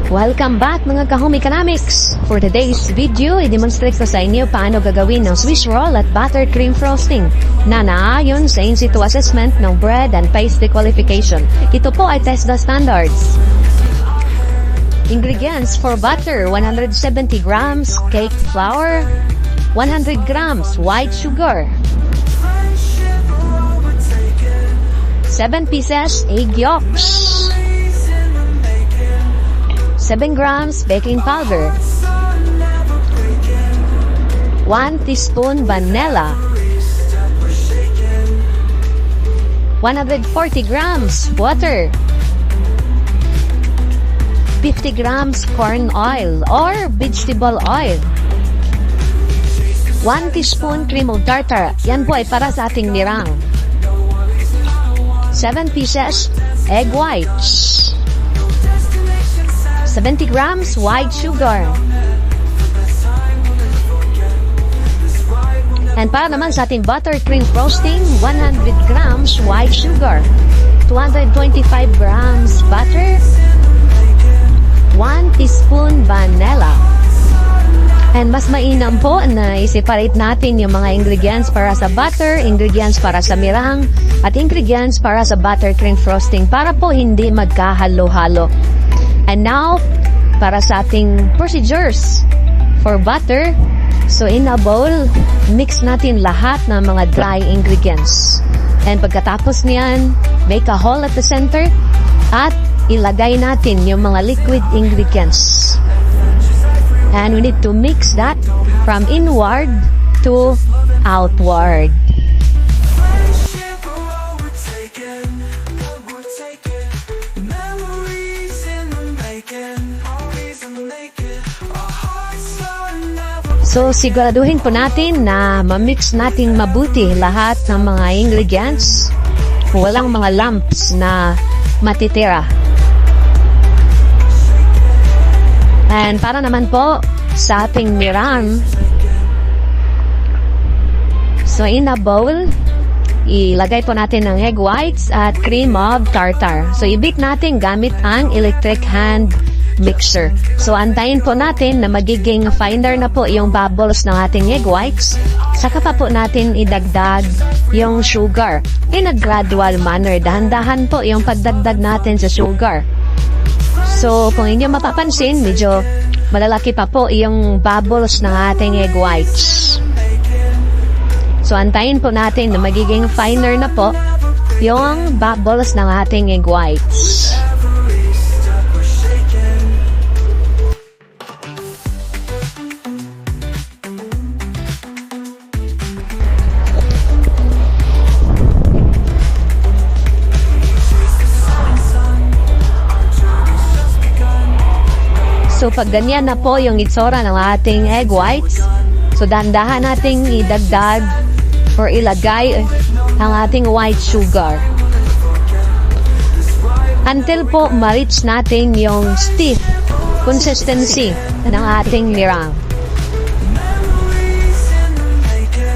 Welcome back mga ka-home economics! For today's video, i-demonstrate ko sa inyo paano gagawin ng Swiss roll at buttercream frosting na naayon sa NCII assessment ng bread and pastry qualification. Ito po ay TESDA standards. Ingredients for butter: 170 grams cake flour, 100 grams white sugar, 7 pieces egg yolks, 7 grams baking powder, 1 teaspoon vanilla, 140 grams water, 50 grams corn oil or vegetable oil, 1 teaspoon cream of tartar. Yan po ay para sa ating nirang. 7 pieces egg whites, 70 grams white sugar. And para naman sa ating buttercream frosting, 100 grams white sugar, 225 grams butter, 1 teaspoon vanilla. And mas mainam po na i-separate natin yung mga ingredients para sa butter, ingredients para sa mirang, at ingredients para sa buttercream frosting para po hindi magkahalo-halo. And now, para sa ating procedures for butter, so in a bowl, mix natin lahat ng mga dry ingredients. And pagkatapos niyan, make a hole at the center at ilagay natin yung mga liquid ingredients. And we need to mix that from inward to outward. So, siguraduhin po natin na ma-mix natin mabuti lahat ng mga ingredients. Walang mga lumps na matitira. And para naman po sa ating mirang, so in a bowl, ilagay po natin ng egg whites at cream of tartar. So, i-beat natin gamit ang electric hand mixer. So, antayin po natin na magiging finer na po yung bubbles ng ating egg whites. Saka pa po natin idagdag yung sugar in a gradual manner. Dahan-dahan po yung pagdagdag natin sa sugar. So, kung inyo mapapansin, medyo malalaki pa po yung bubbles ng ating egg whites. So, antayin po natin na magiging finer na po yung bubbles ng ating egg whites. So, pag ganyan na po yung itsura ng ating egg whites, so dandahan nating idagdag or ilagay ang ating white sugar. Until po ma-reach natin yung stiff consistency ng ating mirang.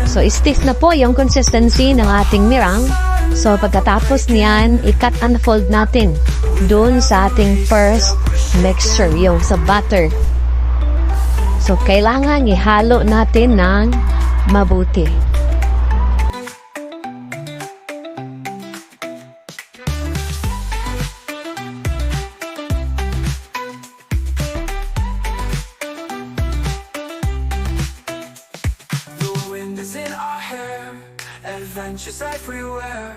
So, stiff na po yung consistency ng ating mirang. So, pagkatapos niyan, i-cut and fold natin doon sa ating first mixture, yung sa butter. So, kailangan ihalo natin ng mabuti. The wind is in our hair, adventures everywhere.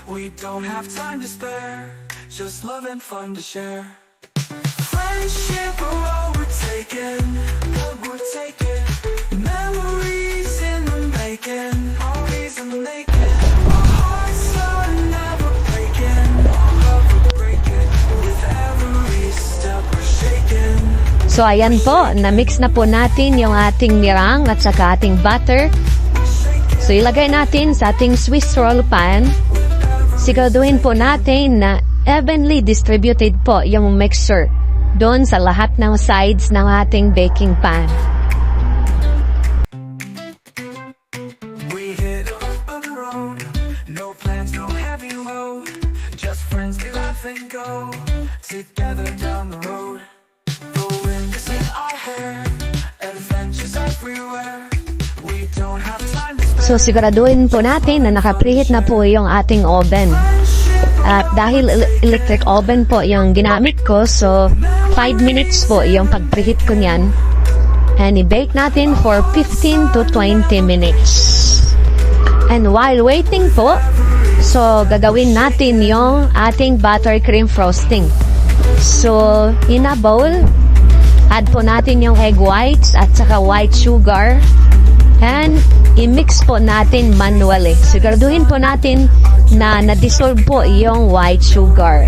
We don't have time to spare, just love and fun to share. Friendship, oh, we're taking, memories in the making, always in the making. Our hearts are never breaking, love will break it with every step we're shaking. So, ayan po, na-mix na po natin yung ating mirang at saka ating butter. So, ilagay natin sa ating Swiss roll pan. Siguraduhin po natin na evenly distributed po yung mixture doon sa lahat ng sides ng ating baking pan. We hit up on the road, no plans, no heavy load, just friends to laugh and go together down the road. So siguraduhin po natin na naka-preheat na po yung ating oven. At dahil electric oven po yung ginamit ko, so 5 minutes po yung pag-preheat ko niyan. And i-bake natin for 15 to 20 minutes. And while waiting po, so gagawin natin yung ating buttercream frosting. So in a bowl, add po natin yung egg whites at saka white sugar. And i-mix po natin manually. Siguraduhin po natin na na-dissolve po yung white sugar.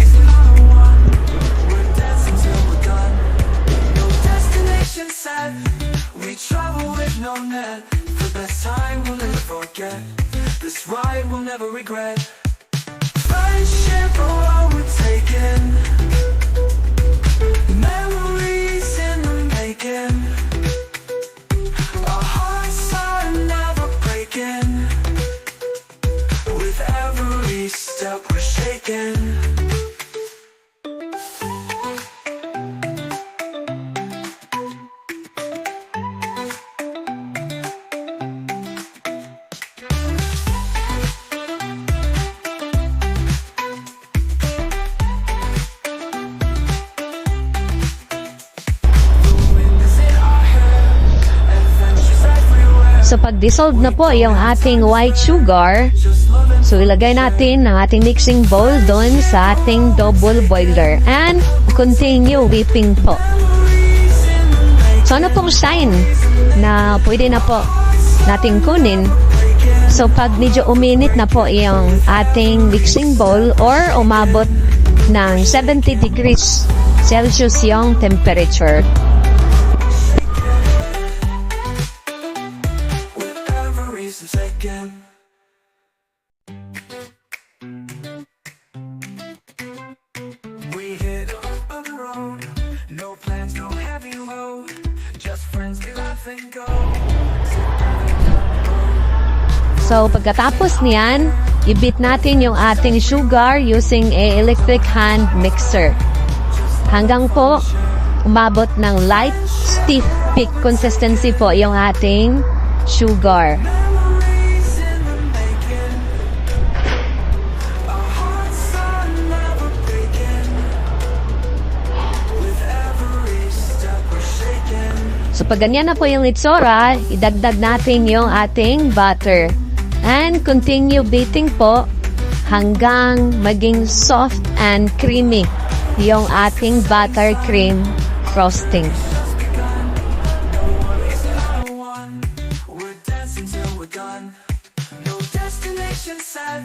We travel with no net. The best time we'll never forget. This ride we'll never regret. Friendship, oh, we're taking. Memories in the making. Our hearts are never breaking. With every step we're shaking. So pag-dissolve na po yung ating white sugar, so ilagay natin ang ating mixing bowl doon sa ating double boiler and continue whipping po. So ano pong sign na pwede na po nating kunin? So pag medyo uminit na po yung ating mixing bowl or umabot ng 70 degrees Celsius yung temperature. We hit up the road, no plans, no heavy load, just friends we laugh and go. So pagkatapos niyan, i-beat natin yung ating sugar using a electric hand mixer. Hanggang po umabot ng light stiff peak consistency po yung ating sugar. So pag ganyan na po yung itsura, idagdag natin yung ating butter. And continue beating po hanggang maging soft and creamy yung ating buttercream frosting. We're dancing till we're done. No destination set.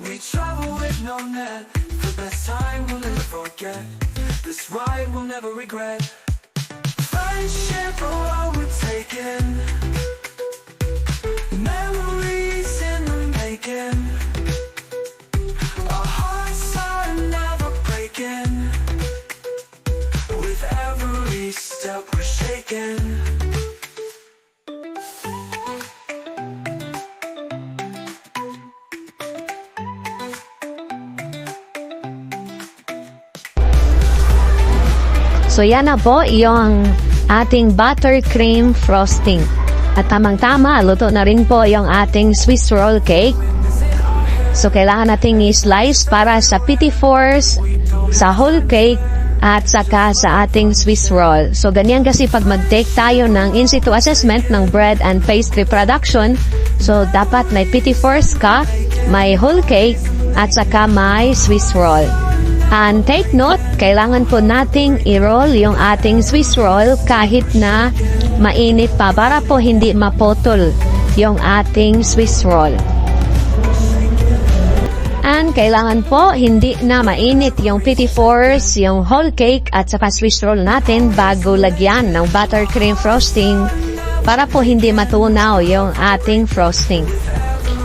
We travel with no net. The best time we'll never forget. This ride we'll never regret. Friendship, oh, we're taking. Memories in the making. Our hearts are never breaking. With every step we're shaking. So yan na po yung ating buttercream frosting. At tamang-tama, luto na rin po yung ating Swiss roll cake. So kailangan nating i-slice para sa petit fours, sa whole cake, at saka sa ating Swiss roll. So ganyan kasi pag mag-take tayo ng in-situ assessment ng bread and pastry production, so dapat may petit fours ka, may whole cake, at saka may Swiss roll. And take note, kailangan po nating i-roll yung ating Swiss roll kahit na mainit pa para po hindi maputol yung ating Swiss roll. And kailangan po hindi na mainit yung petit fours, yung whole cake at saka Swiss roll natin bago lagyan ng buttercream frosting para po hindi matunaw yung ating frosting.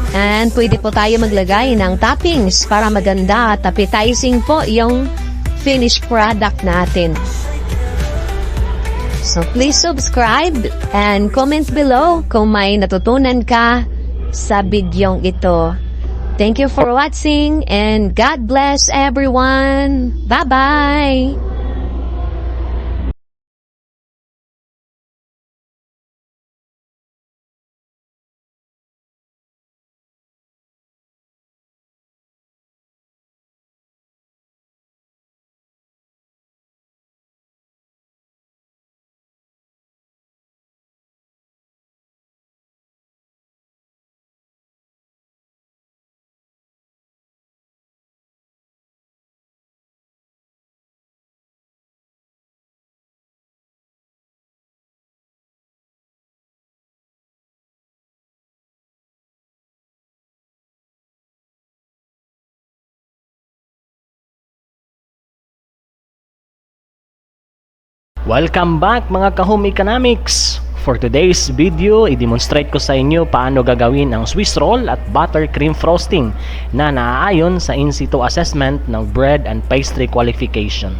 And pwede po tayo maglagay ng toppings para maganda at appetizing po yung finished product natin. So please subscribe and comment below kung may natutunan ka sa bidyong ito. Thank you for watching and God bless everyone. Bye-bye! Welcome back mga ka-home economics! For today's video, i-demonstrate ko sa inyo paano gagawin ang Swiss roll at buttercream frosting na naaayon sa in situ assessment ng bread and pastry qualification.